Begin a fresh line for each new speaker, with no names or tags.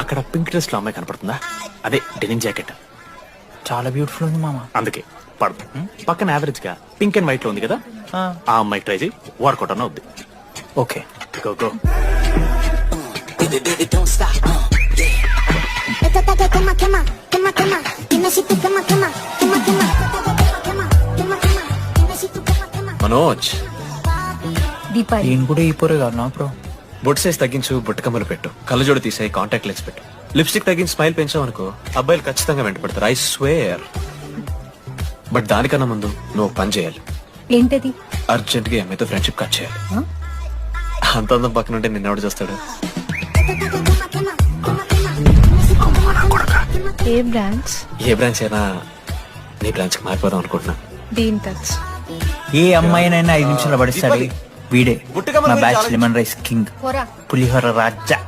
అక్కడ pink dress లో అమ్మాయి కనపడుతుందా? అదే డెనిమ్ జాకెట్.
చాలా బ్యూటిఫుల్ ఉంది మామ.
అందుకే పడదు. పక్కన యావరేజ్ గా పింక్ అండ్ వైట్ లో ఉంది కదా, ఆ అమ్మాయి ట్రై చేయి, వర్కౌట్ అన్న అవుద్ది.
Okay
go go.
Esto está que quema, quema, quema, quema. Dime si tú quema, quema, quema, quema. Quema, quema, quema. Dime si tú quema, quema.
Manoj,
Deepali
ఈయన కూడా ఈ పోరే కాదు నా బ్రో.
బొట్ సైజ్ తగ్గించు, బుట్ట కమ్మలు పెట్టు, కళ్ళజోడు తీసాయి, కాంటాక్ట్ లెన్స్ పెట్టు, లిప్స్టిక్ తగ్గించి స్మైల్ పెంచావు అనుకో, అబ్బాయిలు ఖచ్చితంగా వెంట పెడతారు. I swear. బట్ దానికన్నా ముందు నువ్వు పని చేయాలి.
ఏంటది?
అర్జెంట్ గా అమ్మాయితో ఫ్రెండ్షిప్ కట్ చేయాలి. అంత అందం పక్కన ఉంటే నిన్నెవడు చేస్తాడు?
ఏ బ్రాంచ్?
ఏ బ్రాంచ్ అయినా నీ బ్రాంచ్ కి మారిపోదాం అనుకుంటున్నా.
డీన్ టచ్.
ఏ అమ్మాయినైనా 5 నిమిషాలు పడిస్తాడు వీడే.
బుట్టకమ్మలు
నా బ్యాచ్
గురించి
లెమన్ రైస్ కింగ్,
పోరా.
పులిహోర రాజా.